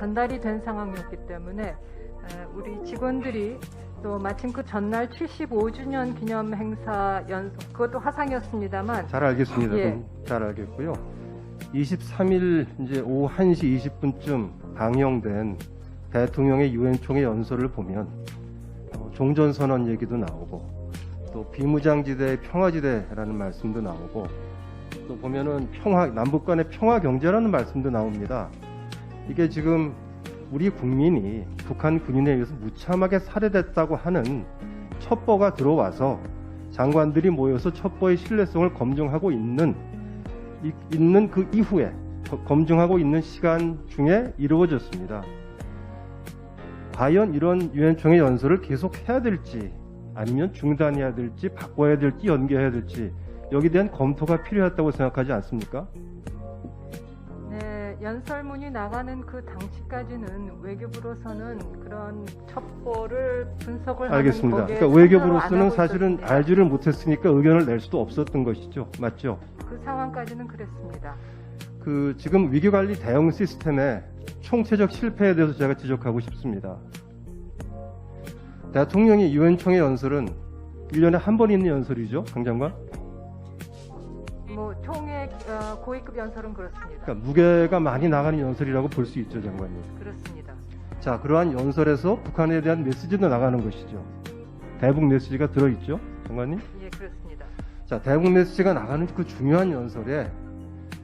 전달이 된 상황이었기 때문에 우리 직원들이 또 마침 그 전날 75주년 기념 행사 그것도 화상이었습니다만 잘 알겠습니다. 예. 잘 알겠고요. 23일 이제 오후 1시 20분쯤 방영된 대통령의 유엔 총회 연설을 보면 종전선언 얘기도 나오고 또 비무장지대 평화지대라는 말씀도 나오고 또 보면은 남북 간의 평화 경제라는 말씀도 나옵니다. 이게 지금 우리 국민이 북한 군인에 의해서 무참하게 살해됐다고 하는 첩보가 들어와서 장관들이 모여서 첩보의 신뢰성을 검증하고 있는 그 이후에 검증하고 있는 시간 중에 이루어졌습니다. 과연 이런 유엔 총회 연설을 계속 해야 될지 아니면 중단해야 될지 바꿔야 될지 연기해야 될지 여기에 대한 검토가 필요했다고 생각하지 않습니까? 네, 연설문이 나가는 그 당시까지는 외교부로서는 그런 첩보를 분석을 알겠습니다. 하는 그러니까 외교부로서는 사실은 알지를 못했으니까 의견을 낼 수도 없었던 것이죠. 맞죠? 그 상황까지는 그랬습니다. 그 지금 위기관리 대응 시스템의 총체적 실패에 대해서 제가 지적하고 싶습니다. 대통령이 유엔 총회 연설은 1년에 한 번 있는 연설이죠, 강 장관? 뭐 총회 고위급 연설은 그렇습니다. 그러니까 무게가 많이 나가는 연설이라고 볼 수 있죠, 장관님. 그렇습니다. 자, 그러한 연설에서 북한에 대한 메시지도 나가는 것이죠. 대북 메시지가 들어있죠, 장관님? 예, 그렇습니다. 자, 대북 메시지가 나가는 그 중요한 연설에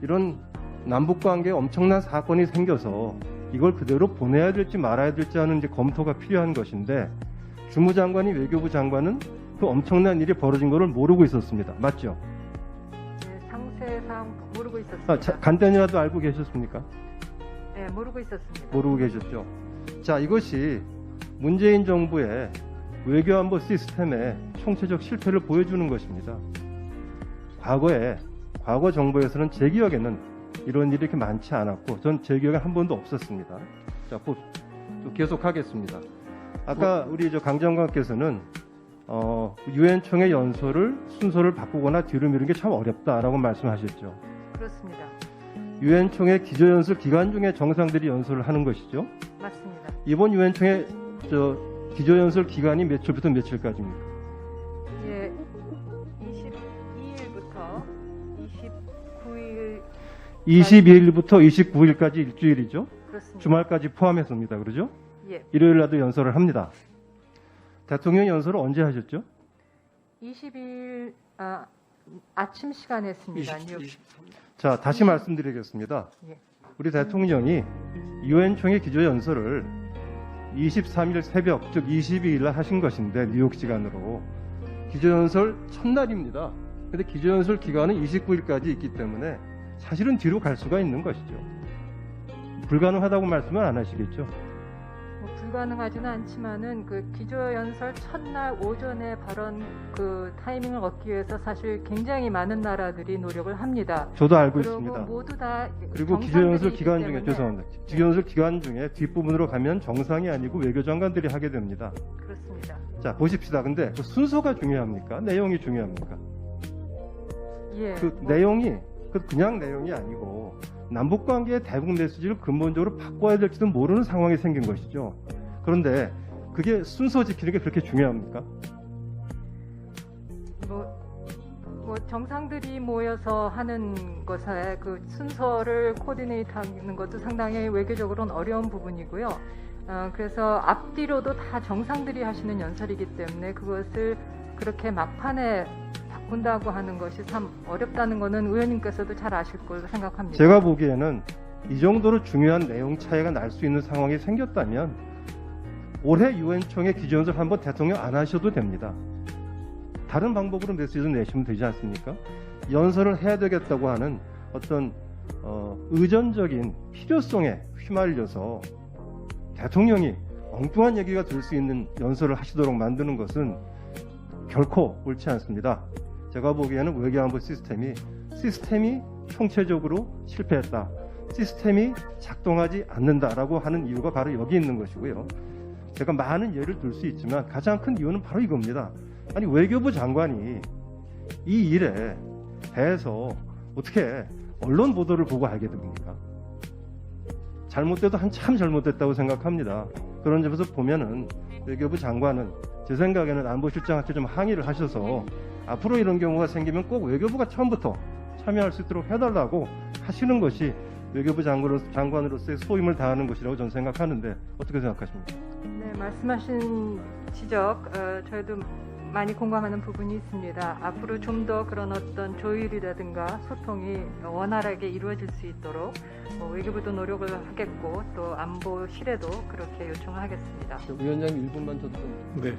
이런 남북관계에 엄청난 사건이 생겨서 이걸 그대로 보내야 될지 말아야 될지 하는 이제 검토가 필요한 것인데 주무장관이 외교부 장관은 그 엄청난 일이 벌어진 것을 모르고 있었습니다. 맞죠? 예, 상세상 모르고 있었습니다. 간단히라도 알고 계셨습니까? 네, 모르고 있었습니다. 모르고 계셨죠. 자, 이것이 문재인 정부의 외교안보 시스템의 총체적 실패를 보여주는 것입니다. 과거 정부에서는 제 기억에는 이런 일이 이렇게 많지 않았고 전 제 기억에 한 번도 없었습니다. 자, 또 계속하겠습니다. 아까 우리 강 장관께서는 유엔 총회 연설을 순서를 바꾸거나 뒤로 미루는 게 참 어렵다라고 말씀하셨죠. 그렇습니다. 유엔 총회 기조연설 기간 중에 정상들이 연설을 하는 것이죠. 맞습니다. 이번 이번 유엔 총회 기조연설 기간이 며칠부터 며칠까지입니까? 예, 22일부터 29일 22일부터 29일까지 일주일이죠. 그렇습니다. 주말까지 포함해서입니다. 그러죠? 예, 일요일 날도 연설을 합니다. 대통령 연설을 언제 하셨죠? 20일 아침 시간에 했습니다. 자, 다시 말씀드리겠습니다. 예. 우리 대통령이 유엔 총회 기조연설을 23일 새벽, 즉 22일 날 하신 것인데 뉴욕 시간으로 기조연설 첫날입니다. 근데 기조연설 기간은 29일까지 있기 때문에 사실은 뒤로 갈 수가 있는 것이죠. 불가능하다고 말씀은 안 하시겠죠? 뭐 불가능하지는 않지만은 그 기조연설 첫날 오전에 발언 그 타이밍을 얻기 위해서 사실 굉장히 많은 나라들이 노력을 합니다. 저도 알고 그리고 있습니다. 모두 다 그리고 정상들이 기조연설 있기 기간 중에 때문에 죄송합니다. 기조연설 기간 중에 뒷부분으로 가면 정상이 아니고 외교장관들이 하게 됩니다. 그렇습니다. 자, 보십시다. 근데 그 순서가 중요합니까? 내용이 중요합니까? 예, 그 내용이 그냥 내용이 아니고 남북관계의 대북 메시지를 근본적으로 바꿔야 될지도 모르는 상황이 생긴 것이죠. 그런데 그게 순서 지키는 게 그렇게 중요합니까? 뭐 정상들이 모여서 하는 것에 그 순서를 코디네이트하는 것도 상당히 외교적으로는 어려운 부분이고요. 그래서 앞뒤로도 다 정상들이 하시는 연설이기 때문에 그것을 그렇게 막판에 바꾼다고 하는 것이 참 어렵다는 것은 의원님께서도 잘 아실 걸로 생각합니다. 제가 보기에는 이 정도로 중요한 내용 차이가 날 수 있는 상황이 생겼다면 올해 유엔 총회 기조연설 한번 대통령 안 하셔도 됩니다. 다른 방법으로 메시지를 내시면 되지 않습니까? 연설을 해야 되겠다고 하는 어떤 의전적인 필요성에 휘말려서 대통령이 엉뚱한 얘기가 될 수 있는 연설을 하시도록 만드는 것은 결코 옳지 않습니다. 제가 보기에는 외교안보 시스템이 총체적으로 실패했다. 시스템이 작동하지 않는다라고 하는 이유가 바로 여기 있는 것이고요. 제가 많은 예를 들 수 있지만 가장 큰 이유는 바로 이겁니다. 아니, 외교부 장관이 이 일에 대해서 어떻게 언론 보도를 보고 알게 됩니까? 잘못돼도 한참 잘못됐다고 생각합니다. 그런 점에서 보면은 외교부 장관은 제 생각에는 안보실장한테 좀 항의를 하셔서 앞으로 이런 경우가 생기면 꼭 외교부가 처음부터 참여할 수 있도록 해달라고 하시는 것이 외교부 장관으로서의 소임을 다하는 것이라고 저는 생각하는데 어떻게 생각하십니까? 네, 말씀하신 지적 저희도 많이 공감하는 부분이 있습니다. 앞으로 좀 더 그런 어떤 조율이라든가 소통이 원활하게 이루어질 수 있도록 외교부도 노력을 하겠고 또 안보실에도 그렇게 요청하겠습니다. 위원장님 1분만 저도 좀. 네.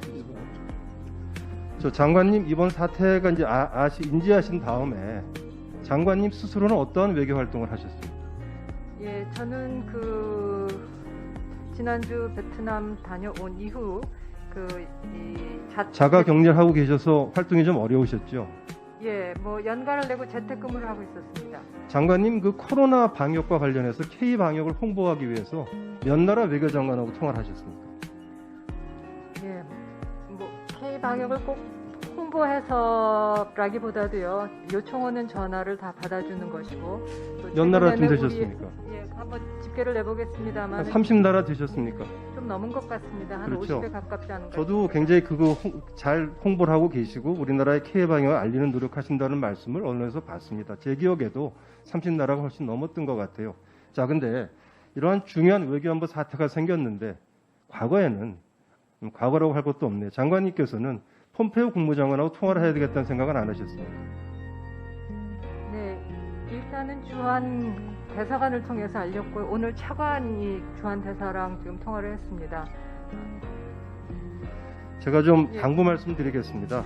저 장관님 이번 사태가 이제 인지하신 다음에 장관님 스스로는 어떠한 외교 활동을 하셨습니까? 예, 저는 지난주 베트남 다녀온 이후 자가 격리하고 계셔서 활동이 좀 어려우셨죠? 예, 연가를 내고 재택근무를 하고 있었습니다. 장관님 그 코로나 방역과 관련해서 K 방역을 홍보하기 위해서 몇 나라 외교장관하고 통화를 하셨습니까? 예, K 방역을 꼭 홍보해서라기보다도요, 요청 오는 전화를 다 받아주는 것이고. 또 몇 나라쯤 최근에는 되셨습니까? 예, 한번 집계를 내보겠습니다만. 한 30나라 되셨습니까? 좀 넘은 것 같습니다. 한 그렇죠. 50에 가깝지 않은 것 저도 굉장히 그거 잘 홍보를 하고 계시고 우리나라의 K 방역을 알리는 노력하신다는 말씀을 언론에서 봤습니다. 제 기억에도 30나라가 훨씬 넘었던 것 같아요. 자, 근데 이러한 중요한 외교안보 사태가 생겼는데 과거에는 과거라고 할 것도 없네요. 장관님께서는 폼페이오 국무장관하고 통화를 해야 되겠다는 생각은 안 하셨습니까? 네, 일단은 주한 대사관을 통해서 알렸고 오늘 차관이 주한 대사랑 지금 통화를 했습니다. 제가 좀 예. 당부 말씀드리겠습니다.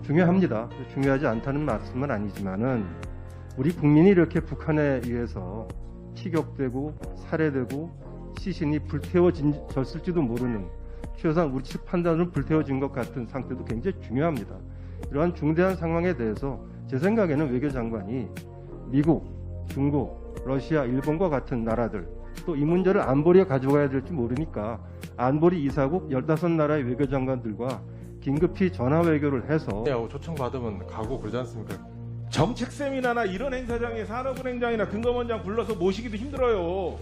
중요합니다. 중요하지 않다는 말씀은 아니지만은 우리 국민이 이렇게 북한에 의해서 피격되고 살해되고 시신이 불태워졌을지도 모르는 최소한 우리 측 판단으로 불태워진 것 같은 상태도 굉장히 중요합니다. 이러한 중대한 상황에 대해서 제 생각에는 외교장관이 미국, 중국, 러시아, 일본과 같은 나라들 또 이 문제를 안보리에 가져가야 될지 모르니까 안보리 이사국 15나라의 외교장관들과 긴급히 전화 외교를 해서 초청받으면 가고 그러지 않습니까? 정책 세미나나 이런 행사장에 산업은행장이나 금감원장 불러서 모시기도 힘들어요.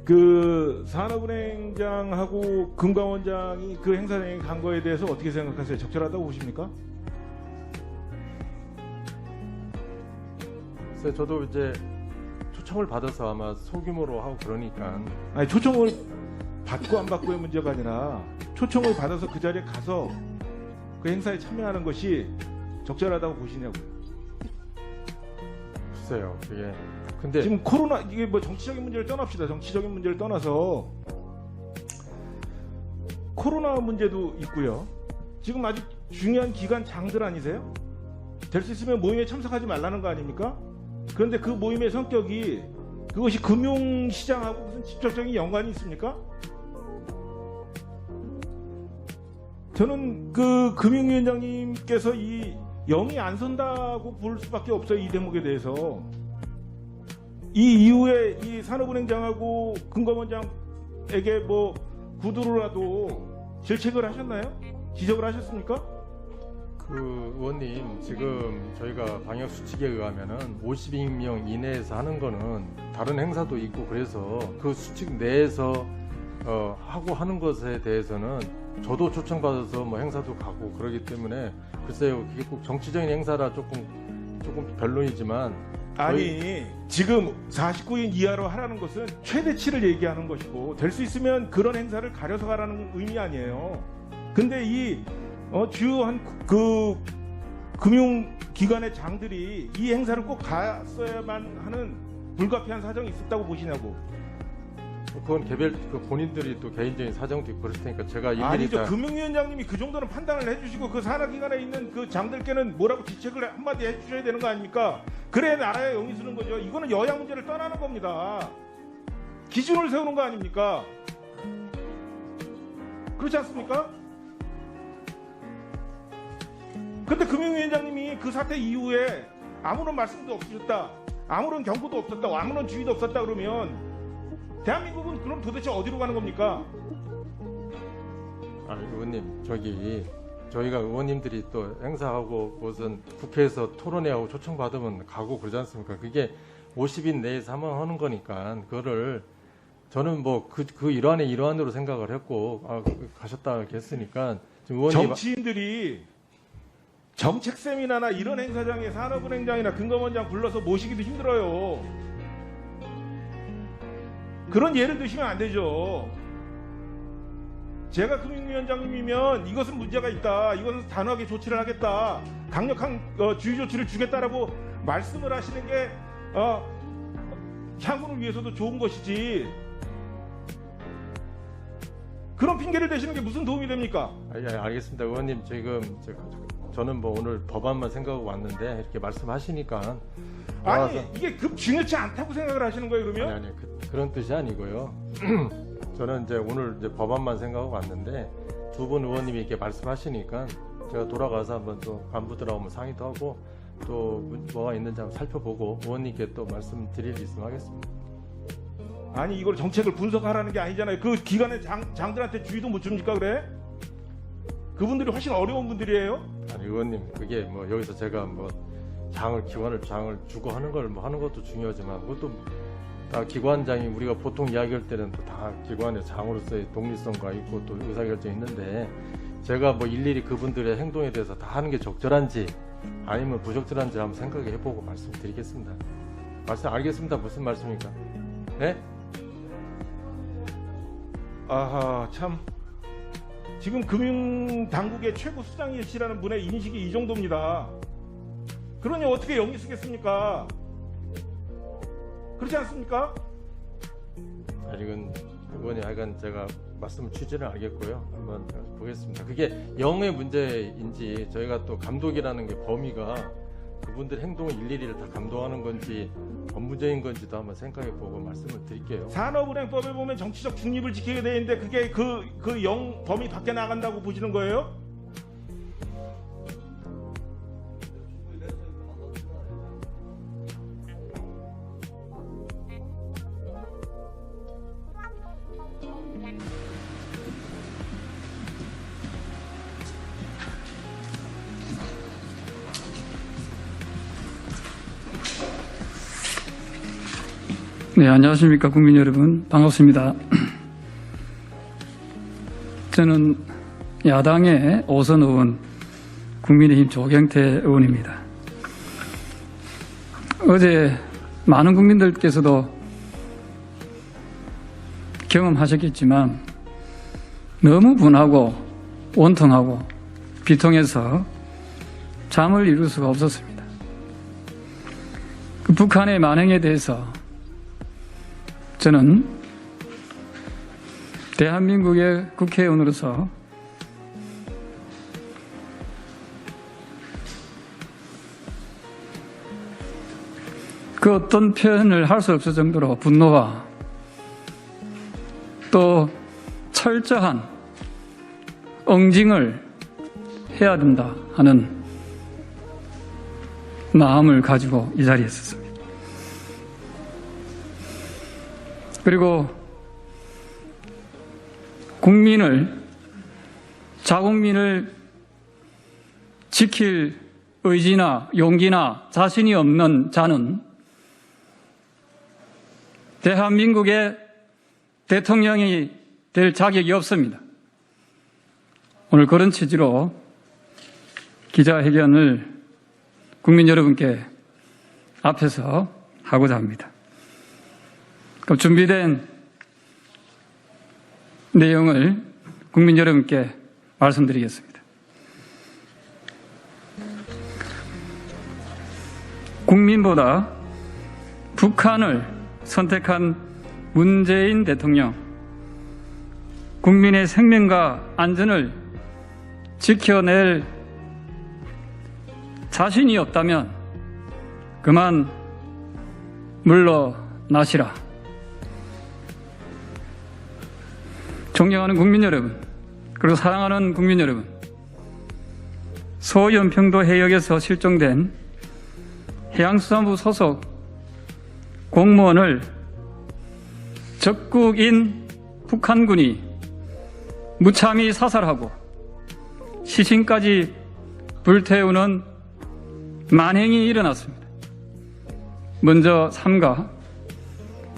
그 산업은행장하고 금감원장이 그 행사장에 간 거에 대해서 어떻게 생각하세요? 적절하다고 보십니까? 글쎄, 저도 이제 초청을 받아서 아마 소규모로 하고 그러니까. 아니, 초청을 받고 안 받고의 문제가 아니라 초청을 받아서 그 자리에 가서 그 행사에 참여하는 것이 적절하다고 보시냐고요. 글쎄요, 그게. 근데 지금 코로나, 이게 뭐 정치적인 문제를 떠납시다. 정치적인 문제를 떠나서 코로나 문제도 있고요. 지금 아주 중요한 기관 장들 아니세요? 될 수 있으면 모임에 참석하지 말라는 거 아닙니까? 그런데 그 모임의 성격이 그것이 금융시장하고 무슨 직접적인 연관이 있습니까? 저는 그 금융위원장님께서 이 영이 안 선다고 볼 수밖에 없어요. 이 대목에 대해서. 이 이후에 이 산업은행장하고 금감원장에게 뭐 구두로라도 질책을 하셨나요? 지적을 하셨습니까? 그 의원님, 지금 저희가 방역 수칙에 의하면은 52명 이내에서 하는 거는 다른 행사도 있고 그래서 그 수칙 내에서 하고 하는 것에 대해서는 저도 초청받아서 뭐 행사도 가고 그러기 때문에 글쎄요, 그게 꼭 정치적인 행사라 조금 변론이지만 아니, 지금 49인 이하로 하라는 것은 최대치를 얘기하는 것이고 될 수 있으면 그런 행사를 가려서 가라는 의미 아니에요. 근데 이 주요한 그 금융기관의 장들이 이 행사를 꼭 갔어야만 하는 불가피한 사정이 있었다고 보시냐고. 그건 개별 본인들이 또 개인적인 사정도 있고 그럴 테니까 제가 일일이 아니죠. 다 금융위원장님이 그 정도는 판단을 해주시고 그 산하기관에 있는 그 장들께는 뭐라고 지책을 한마디 해주셔야 되는 거 아닙니까? 그래 나라에 영이 쓰는 거죠. 이거는 여야 문제를 떠나는 겁니다. 기준을 세우는 거 아닙니까? 그렇지 않습니까? 근데 금융위원장님이 그 사태 이후에 아무런 말씀도 없으셨다, 아무런 경고도 없었다, 아무런 주의도 없었다 그러면 대한민국은 그럼 도대체 어디로 가는 겁니까? 의원님, 저기 저희가 의원님들이 또 행사하고 무슨 국회에서 토론회하고 초청받으면 가고 그러지 않습니까? 그게 50인 내에서 한번 하는 거니까 그거를 저는 뭐 그 일환의 일환으로 생각을 했고 가셨다 이렇게 했으니까 지금 의원님 정치인들이 정책 세미나나 이런 행사장에 산업은행장이나 금감원장 불러서 모시기도 힘들어요. 그런 예를 드시면 안 되죠. 제가 금융위원장님이면 이것은 문제가 있다, 이것은 단호하게 조치를 하겠다, 강력한 주의 조치를 주겠다라고 말씀을 하시는 게 향후를 위해서도 좋은 것이지, 그런 핑계를 대시는 게 무슨 도움이 됩니까? 알겠습니다. 의원님 지금 저는 뭐 오늘 법안만 생각하고 왔는데 이렇게 말씀하시니까 아니 이게 급 중요치 않다고 생각을 하시는 거예요 그러면? 아니 그런 뜻이 아니고요. 저는 이제 오늘 이제 법안만 생각하고 왔는데 두 분 의원님이 이렇게 말씀하시니까 제가 돌아가서 한번 또 간부들하고 한번 상의도 하고 또 뭐가 있는지 한번 살펴보고 의원님께 또 말씀드릴 일 있으면 하겠습니다. 아니 이걸 정책을 분석하라는 게 아니잖아요. 그 기관의 장들한테 주의도 못 줍니까 그래? 그분들이 훨씬 어려운 분들이에요. 아니 의원님 그게 뭐 여기서 제가 뭐 기관을 주고 하는 걸 뭐 하는 것도 중요하지만 그것도 다 기관장이 우리가 보통 이야기할 때는 또 다 기관의 장으로서의 독립성과 있고 또 의사결정이 있는데 제가 뭐 일일이 그분들의 행동에 대해서 다 하는 게 적절한지 아니면 부적절한지 한번 생각해 보고 말씀드리겠습니다. 알겠습니다. 무슨 말씀입니까? 네? 아하 참, 지금 금융당국의 최고 수장이시라는 분의 인식이 이 정도입니다. 그러니 어떻게 영리 쓰겠습니까? 그렇지 않습니까? 이건 의원님 하여간 제가 말씀 취지를 알겠고요. 한번 보겠습니다. 그게 영의 문제인지 저희가 또 감독이라는 게 범위가 그분들 행동을 일일이 다 감독하는 건지 법무적인 건지도 한번 생각해 보고 말씀을 드릴게요. 산업은행법에 보면 정치적 중립을 지키게 돼 있는데 그게 그 영 범위 밖에 나간다고 보시는 거예요? 네, 안녕하십니까 국민 여러분, 반갑습니다. 저는 야당의 5선 의원 국민의힘 조경태 의원입니다. 어제 많은 국민들께서도 경험하셨겠지만 너무 분하고 원통하고 비통해서 잠을 이룰 수가 없었습니다. 그 북한의 만행에 대해서 저는 대한민국의 국회의원으로서 그 어떤 표현을 할 수 없을 정도로 분노와 또 철저한 응징을 해야 된다 하는 마음을 가지고 이 자리에 있었습니다. 그리고 자국민을 지킬 의지나 용기나 자신이 없는 자는 대한민국의 대통령이 될 자격이 없습니다. 오늘 그런 취지로 기자회견을 국민 여러분께 앞에서 하고자 합니다. 그럼 준비된 내용을 국민 여러분께 말씀드리겠습니다. 국민보다 북한을 선택한 문재인 대통령, 국민의 생명과 안전을 지켜낼 자신이 없다면 그만 물러나시라. 존경하는 국민 여러분, 그리고 사랑하는 국민 여러분, 소연평도 해역에서 실종된 해양수산부 소속 공무원을 적국인 북한군이 무참히 사살하고 시신까지 불태우는 만행이 일어났습니다. 먼저 삼가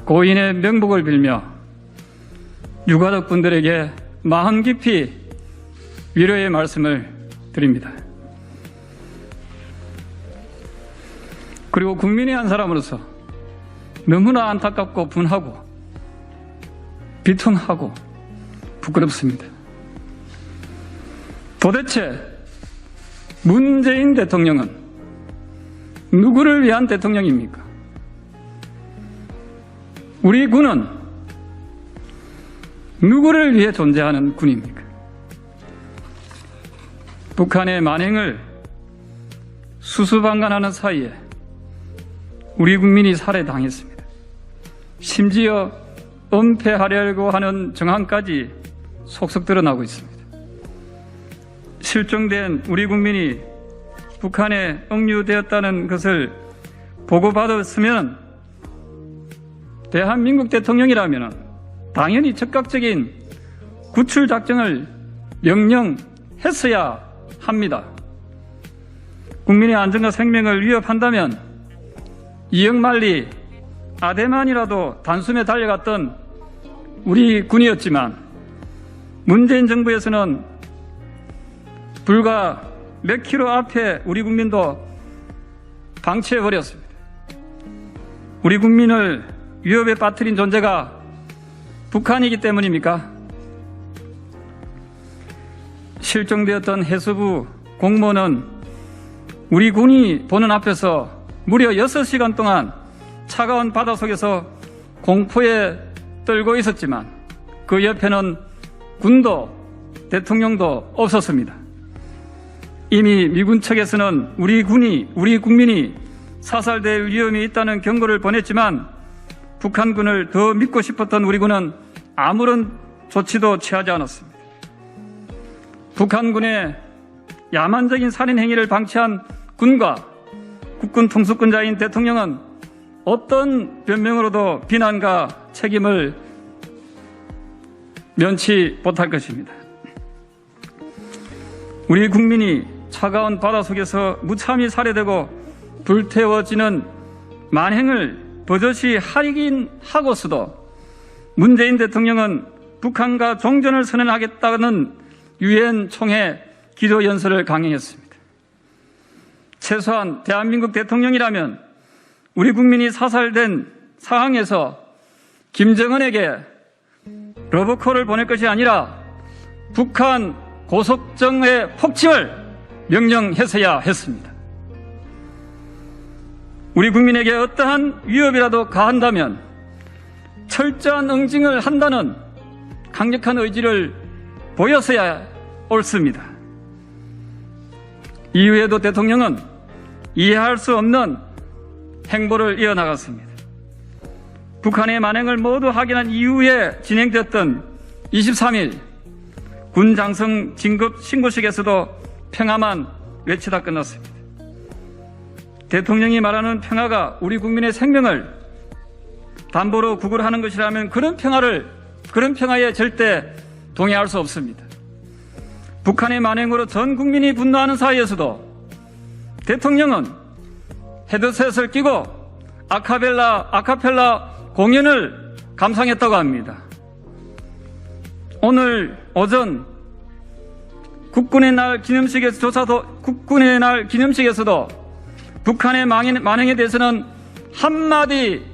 고인의 명복을 빌며 유가족분들에게 마음 깊이 위로의 말씀을 드립니다. 그리고 국민의 한 사람으로서 너무나 안타깝고 분하고 비통하고 부끄럽습니다. 도대체 문재인 대통령은 누구를 위한 대통령입니까? 우리 군은 누구를 위해 존재하는 군입니까? 북한의 만행을 수수방관하는 사이에 우리 국민이 살해당했습니다. 심지어 은폐하려고 하는 정황까지 속속 드러나고 있습니다. 실종된 우리 국민이 북한에 억류되었다는 것을 보고받았으면 대한민국 대통령이라면 당연히 즉각적인 구출 작전을 명령했어야 합니다. 국민의 안전과 생명을 위협한다면 이역만리 아대만이라도 단숨에 달려갔던 우리 군이었지만 문재인 정부에서는 불과 몇 킬로 앞에 우리 국민도 방치해버렸습니다. 우리 국민을 위협에 빠뜨린 존재가 북한이기 때문입니까? 실종되었던 해수부 공무원은 우리 군이 보는 앞에서 무려 6시간 동안 차가운 바다 속에서 공포에 떨고 있었지만 그 옆에는 군도 대통령도 없었습니다. 이미 미군 측에서는 우리 국민이 사살될 위험이 있다는 경고를 보냈지만 북한군을 더 믿고 싶었던 우리 군은 아무런 조치도 취하지 않았습니다. 북한군의 야만적인 살인 행위를 방치한 군과 국군 통수권자인 대통령은 어떤 변명으로도 비난과 책임을 면치 못할 것입니다. 우리 국민이 차가운 바다 속에서 무참히 살해되고 불태워지는 만행을 버젓이 하긴 하고서도 문재인 대통령은 북한과 종전을 선언하겠다는 유엔 총회 기조연설을 강행했습니다. 최소한 대한민국 대통령이라면 우리 국민이 사살된 상황에서 김정은에게 러브콜을 보낼 것이 아니라 북한 고속정의 폭침을 명령했어야 했습니다. 우리 국민에게 어떠한 위협이라도 가한다면 철저한 응징을 한다는 강력한 의지를 보였어야 옳습니다. 이후에도 대통령은 이해할 수 없는 행보를 이어나갔습니다. 북한의 만행을 모두 확인한 이후에 진행되었던 23일 군 장성 진급 신고식에서도 평화만 외치다 끝났습니다. 대통령이 말하는 평화가 우리 국민의 생명을 담보로 구걸하는 것이라면 그런 평화에 절대 동의할 수 없습니다. 북한의 만행으로 전 국민이 분노하는 사이에서도 대통령은 헤드셋을 끼고 아카펠라 공연을 감상했다고 합니다. 오늘 오전 국군의 날 기념식에서도 북한의 만행에 대해서는 한마디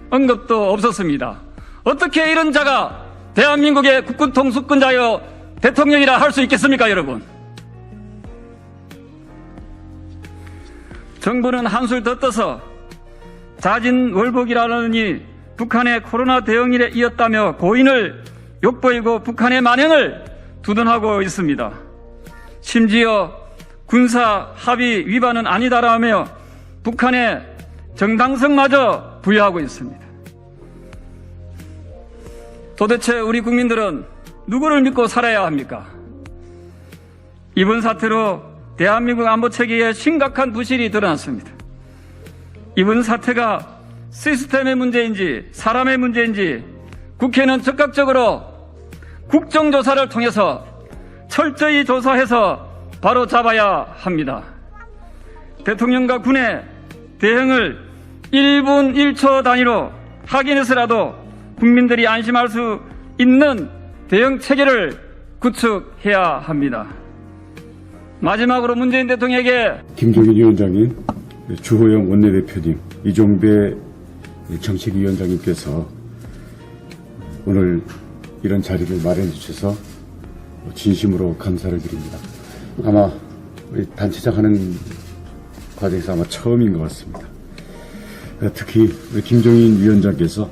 언급도 없었습니다. 어떻게 이런 자가 대한민국의 국군 통수권자여 대통령이라 할 수 있겠습니까, 여러분? 정부는 한술 더 떠서 자진월복이라느니 북한의 코로나 대응일에 이었다며 고인을 욕보이고 북한의 만행을 두둔하고 있습니다. 심지어 군사 합의 위반은 아니다라며 북한의 정당성마저 부여하고 있습니다. 도대체 우리 국민들은 누구를 믿고 살아야 합니까? 이번 사태로 대한민국 안보체계에 심각한 부실이 드러났습니다. 이번 사태가 시스템의 문제인지 사람의 문제인지 국회는 적극적으로 국정조사를 통해서 철저히 조사해서 바로 잡아야 합니다. 대통령과 군의 대응을 1분 1초 단위로 확인해서라도 국민들이 안심할 수 있는 대응 체계를 구축해야 합니다. 마지막으로 문재인 대통령에게 김종인 위원장님, 주호영 원내대표님, 이종배 정책위원장님께서 오늘 이런 자리를 마련해 주셔서 진심으로 감사를 드립니다. 아마 우리 단체장 하는 과정에서 아마 처음인 것 같습니다. 특히 우리 김종인 위원장께서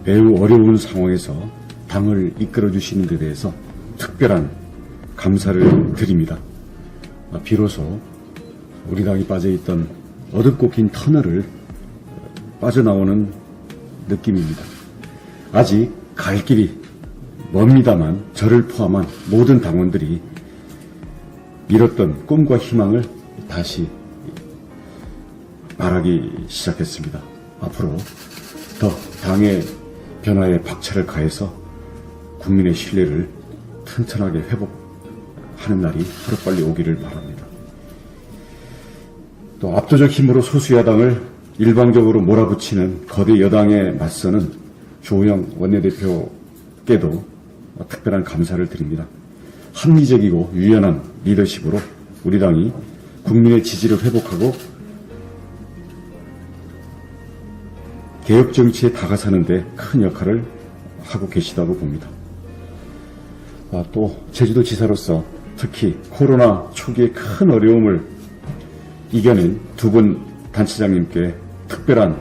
매우 어려운 상황에서 당을 이끌어 주시는 데 대해서 특별한 감사를 드립니다. 비로소 우리 당이 빠져있던 어둡고 긴 터널을 빠져나오는 느낌입니다. 아직 갈 길이 멉니다만 저를 포함한 모든 당원들이 잃었던 꿈과 희망을 다시 말하기 시작했습니다. 앞으로 더 당의 변화에 박차를 가해서 국민의 신뢰를 튼튼하게 회복하는 날이 하루빨리 오기를 바랍니다. 또 압도적 힘으로 소수야당을 일방적으로 몰아붙이는 거대 여당에 맞서는 주호영 원내대표께도 특별한 감사를 드립니다. 합리적이고 유연한 리더십으로 우리 당이 국민의 지지를 회복하고 개혁 정치에 다가서는 데 큰 역할을 하고 계시다고 봅니다. 또 제주도지사로서 특히 코로나 초기의 큰 어려움을 이겨낸 두 분 단체장님께 특별한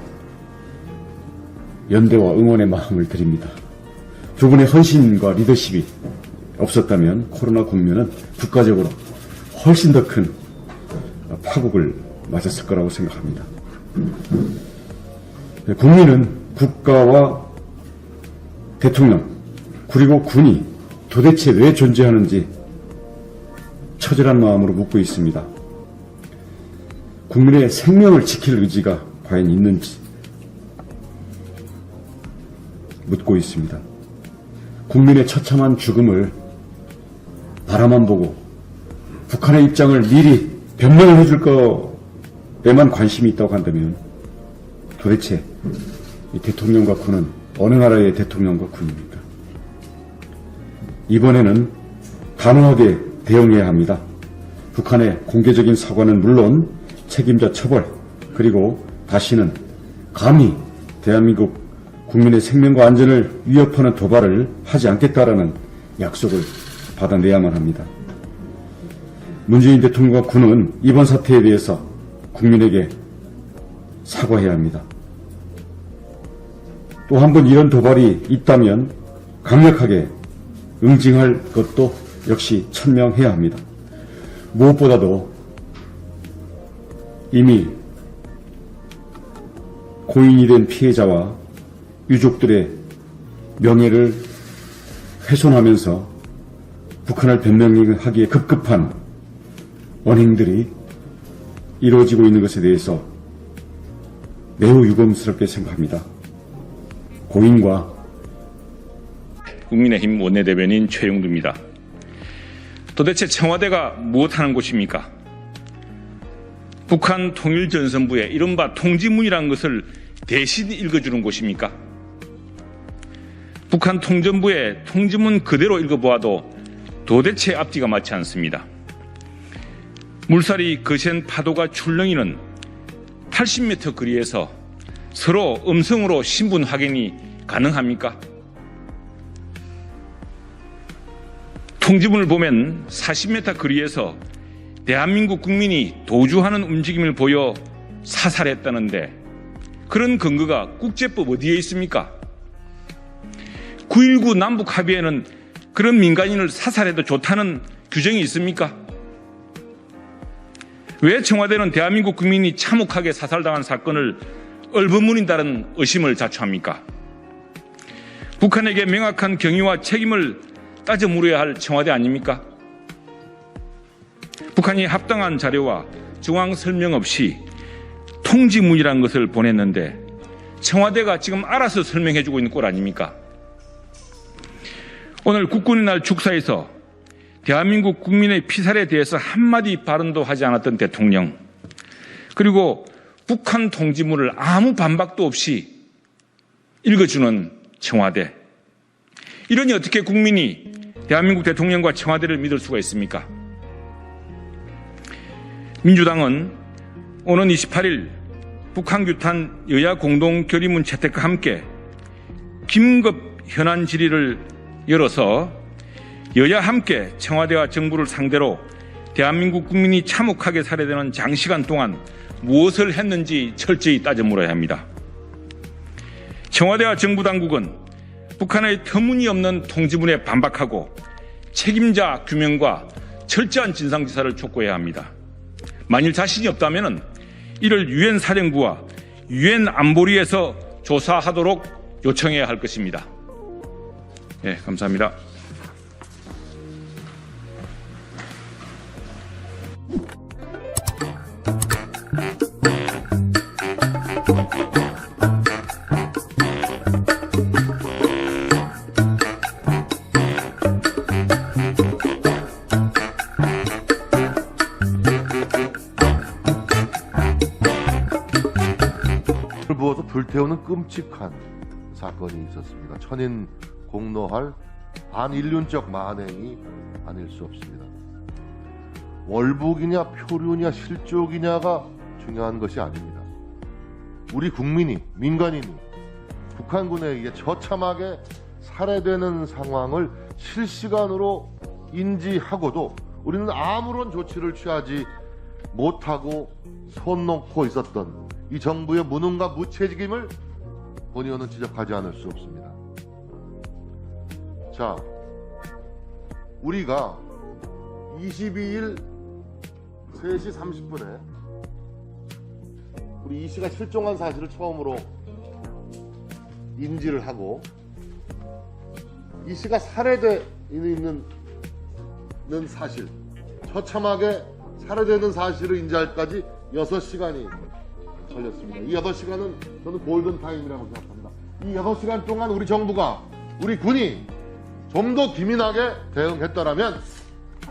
연대와 응원의 마음을 드립니다. 두 분의 헌신과 리더십이 없었다면 코로나 국면은 국가적으로 훨씬 더 큰 파국을 맞았을 거라고 생각합니다. 국민은 국가와 대통령 그리고 군이 도대체 왜 존재하는지 처절한 마음으로 묻고 있습니다. 국민의 생명을 지킬 의지가 과연 있는지 묻고 있습니다. 국민의 처참한 죽음을 바라만 보고 북한의 입장을 미리 변명을 해줄 거에만 관심이 있다고 한다면 도대체 이 대통령과 군은 어느 나라의 대통령과 군입니까? 이번에는 단호하게 대응해야 합니다. 북한의 공개적인 사과는 물론 책임자 처벌 그리고 다시는 감히 대한민국 국민의 생명과 안전을 위협하는 도발을 하지 않겠다라는 약속을 받아내야만 합니다. 문재인 대통령과 군은 이번 사태에 대해서 국민에게 사과해야 합니다. 또 한 번 이런 도발이 있다면 강력하게 응징할 것도 역시 천명해야 합니다. 무엇보다도 이미 고인이 된 피해자와 유족들의 명예를 훼손하면서 북한을 변명하기에 급급한 언행들이 이루어지고 있는 것에 대해서 매우 유감스럽게 생각합니다. 고인과 국민의힘 원내대변인 최영두입니다. 도대체 청와대가 무엇하는 곳입니까? 북한 통일전선부의 이른바 통지문이라는 것을 대신 읽어주는 곳입니까? 북한 통전부의 통지문 그대로 읽어보아도 도대체 앞뒤가 맞지 않습니다. 물살이 거센 파도가 출렁이는 80m 거리에서 서로 음성으로 신분 확인이 가능합니까? 통지문을 보면 40m 거리에서 대한민국 국민이 도주하는 움직임을 보여 사살했다는데 그런 근거가 국제법 어디에 있습니까? 9.19 남북 합의에는 그런 민간인을 사살해도 좋다는 규정이 있습니까? 왜 청와대는 대한민국 국민이 참혹하게 사살당한 사건을 얼버무린다는 의심을 자초합니까? 북한에게 명확한 경위와 책임을 따져 물어야 할 청와대 아닙니까? 북한이 합당한 자료와 정황 설명 없이 통지문이라는 것을 보냈는데 청와대가 지금 알아서 설명해주고 있는 꼴 아닙니까? 오늘 국군의 날 축사에서 대한민국 국민의 피살에 대해서 한마디 발언도 하지 않았던 대통령, 그리고 북한 통지문을 아무 반박도 없이 읽어주는 청와대. 이러니 어떻게 국민이 대한민국 대통령과 청와대를 믿을 수가 있습니까? 민주당은 오는 28일 북한 규탄 여야 공동 결의문 채택과 함께 긴급 현안 질의를 열어서 여야 함께 청와대와 정부를 상대로 대한민국 국민이 참혹하게 살해되는 장시간 동안 무엇을 했는지 철저히 따져 물어야 합니다. 청와대와 정부 당국은 북한의 터무니없는 통지문에 반박하고 책임자 규명과 철저한 진상조사를 촉구해야 합니다. 만일 자신이 없다면 이를 유엔 사령부와 유엔 안보리에서 조사하도록 요청해야 할 것입니다. 네, 감사합니다. 부어서 불태우는 끔찍한 사건이 있었습니다. 천인 공노할 반인륜적 만행이 아닐 수 없습니다. 월북이냐 표류냐 실족이냐가 중요한 것이 아닙니다. 우리 국민이, 민간인이 북한군에 의해 처참하게 살해되는 상황을 실시간으로 인지하고도 우리는 아무런 조치를 취하지 못하고 손 놓고 있었던 이 정부의 무능과 무책임을 본 의원은 지적하지 않을 수 없습니다. 자, 우리가 22일 3시 30분에 우리 이 씨가 실종한 사실을 처음으로 인지를 하고 이 씨가 살해되어 있는 사실, 처참하게 살해되는 사실을 인지할까지 6시간이 걸렸습니다. 이 8시간은 저는 골든타임이라고 생각합니다. 이 8시간 동안 우리 정부가, 우리 군이 좀 더 기민하게 대응했더라면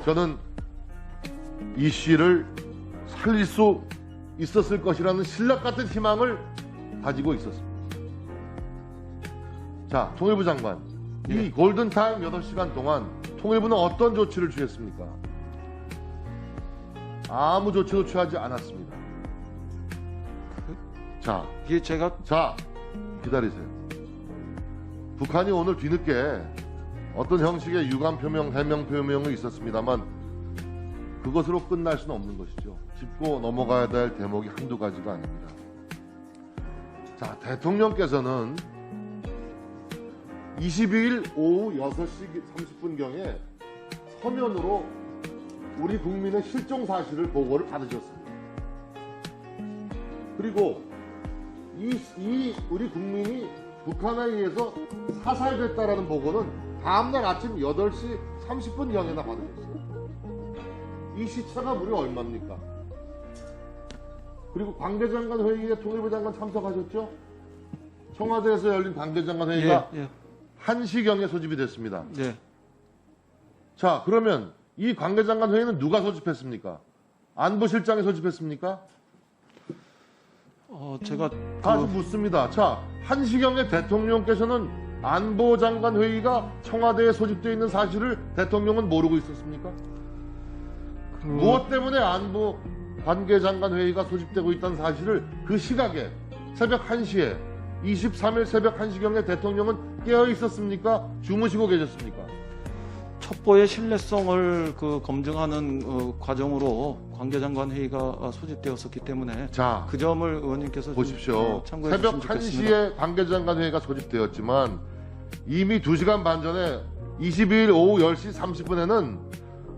저는 이 씨를 살릴 수 있었을 것이라는 신락 같은 희망을 가지고 있었습니다. 자, 통일부 장관, 이 골든타임 8시간 동안 통일부는 어떤 조치를 취했습니까? 아무 조치도 취하지 않았습니다. 자, 이게 제가 기다리세요. 북한이 오늘 뒤늦게 어떤 형식의 유감 표명, 해명 표명이 있었습니다만 그것으로 끝날 수는 없는 것이죠. 짚고 넘어가야 될 대목이 한두 가지가 아닙니다. 자, 대통령께서는 22일 오후 6시 30분경에 서면으로 우리 국민의 실종 사실을 보고를 받으셨습니다. 그리고 이 우리 국민이 북한에 의해서 사살됐다라는 보고는 다음날 아침 8시 30분경에나 받으셨어요. 이 시차가 무려 얼마입니까? 그리고 관계장관 회의에 통일부 장관 참석하셨죠? 청와대에서 열린 관계장관 회의가 1시경에 소집이 됐습니다. 자, 그러면 이 관계장관 회의는 누가 소집했습니까? 안보실장이 소집했습니까? 제가 다시 묻습니다. 자, 1시경에 대통령께서는 안보장관 회의가 청와대에 소집되어 있는 사실을 대통령은 모르고 있었습니까? 무엇 때문에 안보 관계장관 회의가 소집되고 있다는 사실을 그 시각에 새벽 1시에 23일 새벽 1시경에 대통령은 깨어 있었습니까? 주무시고 계셨습니까? 첩보의 신뢰성을 검증하는 과정으로 관계장관 회의가 소집되었었기 때문에 자, 그 점을 의원님께서 보십시오. 참고해 새벽 주시면 좋겠습니다. 1시에 관계장관 회의가 소집되었지만 이미 2시간 반 전에 22일 오후 10시 30분에는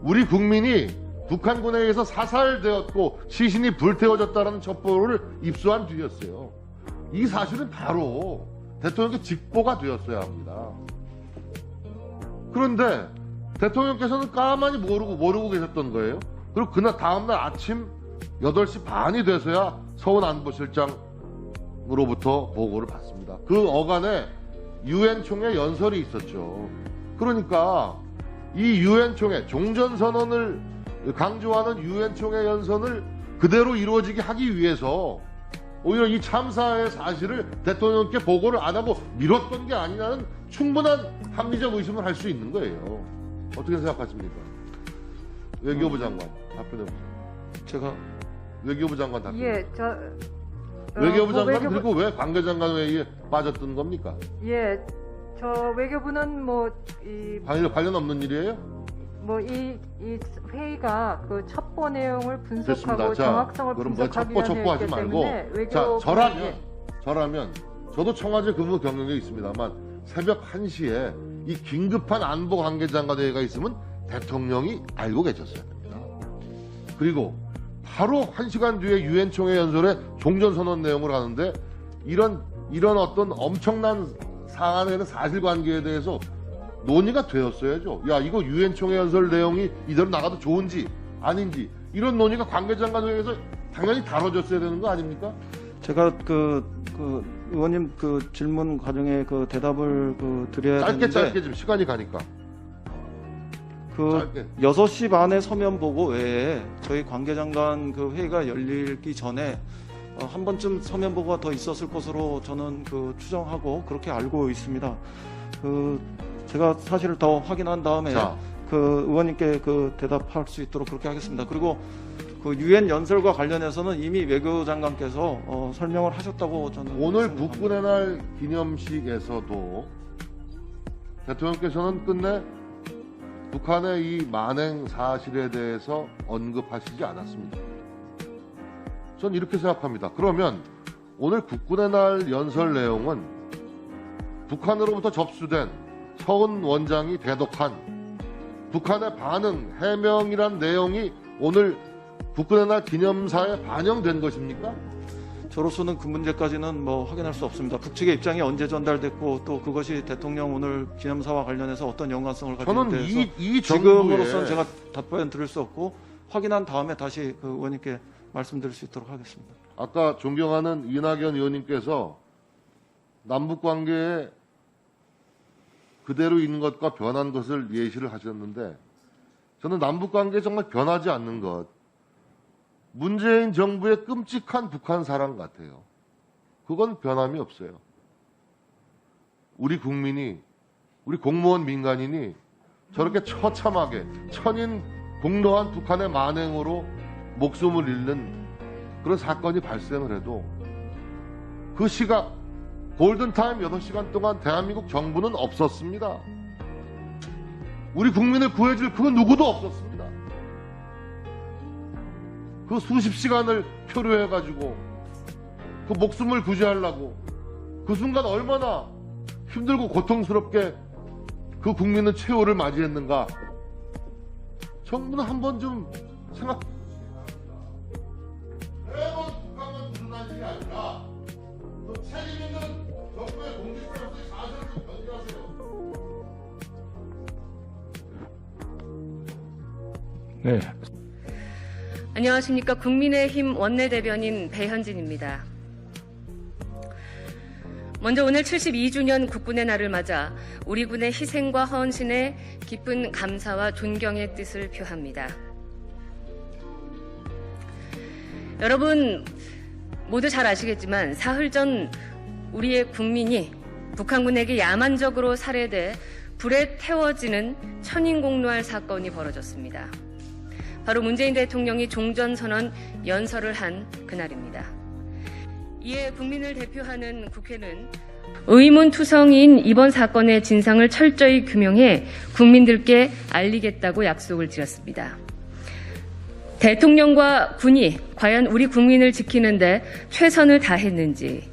우리 국민이 북한군에 의해서 사살되었고 시신이 불태워졌다는 첩보를 입수한 뒤였어요. 이 사실은 바로 대통령께 직보가 되었어야 합니다. 그런데 대통령께서는 까마니 모르고 계셨던 거예요. 그리고 그날 다음날 아침 8시 반이 돼서야 서훈안보실장으로부터 보고를 받습니다. 그 어간에 유엔 총회 연설이 있었죠. 그러니까 이 유엔 총회 종전 선언을 강조하는 유엔 총회 연설을 그대로 이루어지게 하기 위해서 오히려 이 참사의 사실을 대통령께 보고를 안 하고 미뤘던 게 아니냐는 충분한 합리적 의심을 할 수 있는 거예요. 어떻게 생각하십니까? 외교부 장관 답변해 보세요. 제가 외교부 장관 답변. 예, 외교부 장관 외교부- 그리고 왜 관계장관 회의에 빠졌던 겁니까? 예, 저 외교부는 관련 없는 일이에요? 이 회의가 그 첩보 내용을 됐습니다. 분석하고 자, 정확성을 그럼 뭐 분석하기 첩보 위한 하지 회의이기 말고, 때문에 자, 외교부 저라면 저도 청와대 근무 경력이 있습니다만 새벽 1시에 이 긴급한 안보 관계장관 회의가 있으면 대통령이 알고 계셨어야 됩니다. 그리고 바로 1시간 뒤에 유엔 총회 연설에 종전선언 내용을 하는데 이런 어떤 엄청난 사안에는 사실관계에 대해서 논의가 되었어야죠. 야, 이거 유엔 총회 연설 내용이 이대로 나가도 좋은지 아닌지 이런 논의가 관계장관 회의에서 당연히 다뤄졌어야 되는 거 아닙니까? 제가 의원님 질문 과정에 대답을 드려야 되는데 짧게 좀 시간이 가니까. 짧게. 6시 반에 서면 보고 외에 저희 관계장관 회의가 열리기 전에 한 번쯤 서면 보고가 더 있었을 것으로 저는 추정하고 그렇게 알고 있습니다. 제가 사실을 더 확인한 다음에 자. 의원님께 대답할 수 있도록 그렇게 하겠습니다. 그리고 유엔 연설과 관련해서는 이미 외교장관께서 설명을 하셨다고 저는 오늘 생각합니다. 국군의 날 기념식에서도 대통령께서는 끝내 북한의 이 만행 사실에 대해서 언급하시지 않았습니다. 전 이렇게 생각합니다. 그러면 오늘 국군의 날 연설 내용은 북한으로부터 접수된 서훈 원장이 대독한 북한의 반응, 해명이란 내용이 오늘 국군의 날 기념사에 반영된 것입니까? 저로서는 그 문제까지는 확인할 수 없습니다. 북측의 입장이 언제 전달됐고 또 그것이 대통령 오늘 기념사와 관련해서 어떤 연관성을 가지는 저는 데서 이 지금으로서는 정부에 제가 답변 드릴 수 없고 확인한 다음에 다시 의원님께 말씀드릴 수 있도록 하겠습니다. 아까 존경하는 이낙연 의원님께서 남북관계에 그대로 있는 것과 변한 것을 예시를 하셨는데 저는 남북관계에 정말 변하지 않는 것 문재인 정부의 끔찍한 북한 사랑 같아요. 그건 변함이 없어요. 우리 국민이 우리 공무원 민간인이 저렇게 처참하게 천인 공노한 북한의 만행으로 목숨을 잃는 그런 사건이 발생을 해도 그 시각 골든타임 8시간 동안 대한민국 정부는 없었습니다. 우리 국민을 구해줄 그 누구도 없었습니다. 그 수십 시간을 표류해가지고 그 목숨을 구제하려고 그 순간 얼마나 힘들고 고통스럽게 그 국민은 최후를 맞이했는가. 정부는 한번 좀 생각. 매번 북한만 드러난 일이 아니라 또 책임 있는 정부의 공직자로서의 사실을 좀 변경하세요. 네. 안녕하십니까. 국민의힘 원내대변인 배현진입니다. 먼저 오늘 72주년 국군의 날을 맞아 우리 군의 희생과 헌신에 깊은 감사와 존경의 뜻을 표합니다. 여러분 모두 잘 아시겠지만 사흘 전 우리의 국민이 북한군에게 야만적으로 살해돼 불에 태워지는 천인공노할 사건이 벌어졌습니다. 바로 문재인 대통령이 종전선언 연설을 한 그날입니다. 이에 국민을 대표하는 국회는 의문투성이인 이번 사건의 진상을 철저히 규명해 국민들께 알리겠다고 약속을 드렸습니다. 대통령과 군이 과연 우리 국민을 지키는데 최선을 다했는지,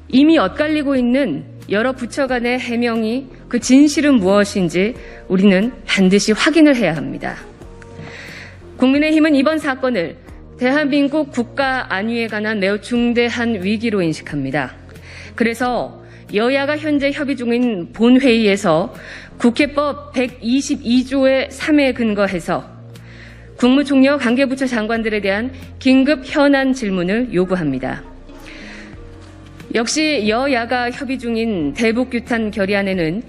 이미 엇갈리고 있는 여러 부처 간의 해명이 그 진실은 무엇인지 우리는 반드시 확인을 해야 합니다. 국민의힘은 이번 사건을 대한민국 국가 안위에 관한 매우 중대한 위기로 인식합니다. 그래서 여야가 현재 협의 중인 본회의에서 국회법 122조의 3에 근거해서 국무총리와 관계부처 장관들에 대한 긴급 현안 질문을 요구합니다. 역시 여야가 협의 중인 대북규탄 결의안에는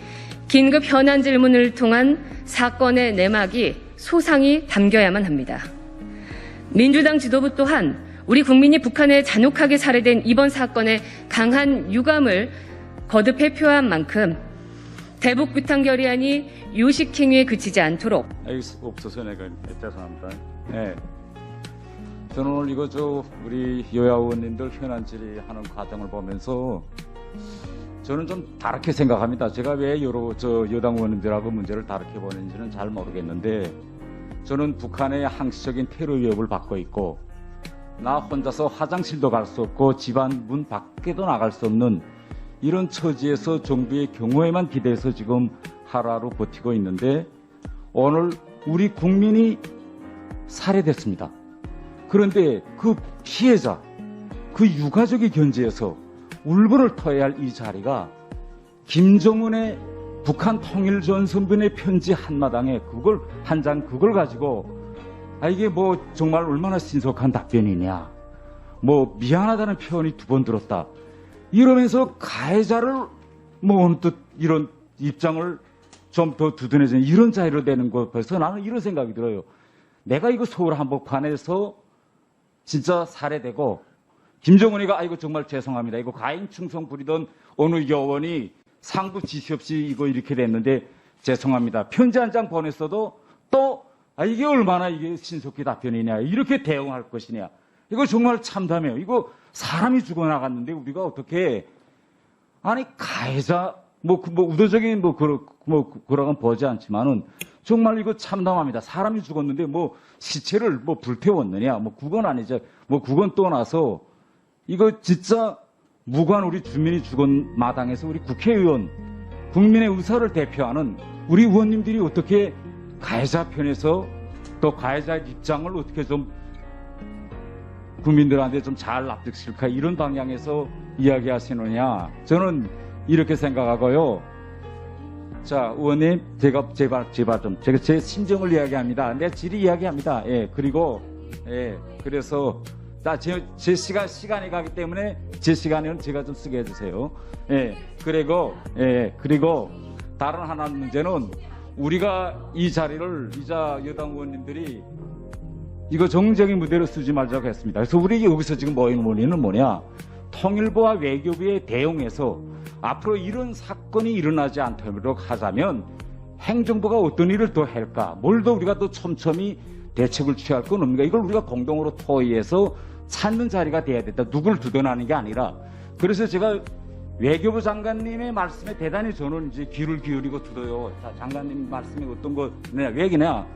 긴급 현안 질문을 통한 사건의 내막이 소상히 담겨야만 합니다. 민주당 지도부 또한 우리 국민이 북한에 잔혹하게 살해된 이번 사건에 강한 유감을 거듭 회표한 만큼 대북 부탄 결의안이 요식행위에 그치지 않도록. 없어서 내가 죄송합니다. 네. 저는 오늘 이거 우리 여야 의원님들 현안 질의하는 과정을 보면서 저는 좀 다르게 생각합니다. 제가 왜 여당 의원님들하고 문제를 다르게 보는지는 잘 모르겠는데, 저는 북한의 항시적인 테러 위협을 받고 있고, 나 혼자서 화장실도 갈 수 없고 집안 문 밖에도 나갈 수 없는 이런 처지에서 정부의 경우에만 기대해서 지금 하루하루 버티고 있는데, 오늘 우리 국민이 살해됐습니다. 그런데 그 피해자, 그 유가족이 견지해서 울분을 터야 할 이 자리가 김정은의 북한 통일전선분의 편지 한마당에 그걸 한 장 그걸 가지고 이게 뭐 정말 얼마나 신속한 답변이냐, 뭐 미안하다는 표현이 2번 들었다 이러면서 가해자를 뭐 어느 또 이런 입장을 좀 더 두둔해지는 이런 자리로 되는 거 벌써 나는 이런 생각이 들어요. 내가 이거 서울 한복판에서 진짜 살해되고 김정은이가 이거 정말 죄송합니다, 이거 가인 충성 부리던 어느 여원이 상부 지시 없이 이거 이렇게 됐는데 죄송합니다, 편지 한 장 보냈어도 또 이게 얼마나 이게 신속히 답변이냐, 이렇게 대응할 것이냐, 이거 정말 참담해요. 이거 사람이 죽어나갔는데 우리가 어떻게 가해자 의도적인 그런 건 보지 않지만은 정말 이거 참담합니다. 사람이 죽었는데 시체를 불태웠느냐, 그건 아니죠. 그건 떠나서 이거 진짜 무관 우리 주민이 죽은 마당에서 우리 국회의원, 국민의 의사를 대표하는 우리 의원님들이 어떻게 가해자 편에서 또 가해자의 입장을 어떻게 좀 국민들한테 좀 잘 납득시킬까, 이런 방향에서 이야기하시느냐, 저는 이렇게 생각하고요. 자, 의원님, 제가 제 심정을 이야기합니다. 내 질의 이야기합니다. 예, 그리고, 그래서, 제 시간이 가기 때문에 제 시간에는 제가 좀 쓰게 해주세요. 그리고 다른 하나 문제는 우리가 이 자리를, 여당 의원님들이 이거 정쟁의 무대로 쓰지 말자고 했습니다. 그래서 우리 여기서 지금 모인 논의는 뭐냐, 통일부와 외교부에 대응해서 앞으로 이런 사건이 일어나지 않도록 하자면 행정부가 어떤 일을 더 할까, 뭘 더 우리가 또 촘촘히 대책을 취할 건 없는가, 이걸 우리가 공동으로 토의해서 찾는 자리가 돼야 된다. 누굴 두둔하는 게 아니라. 그래서 제가 외교부 장관님의 말씀에 대단히 저는 이제 귀를 기울이고 들어요. 자, 장관님 말씀이 어떤 거, 왜 그냥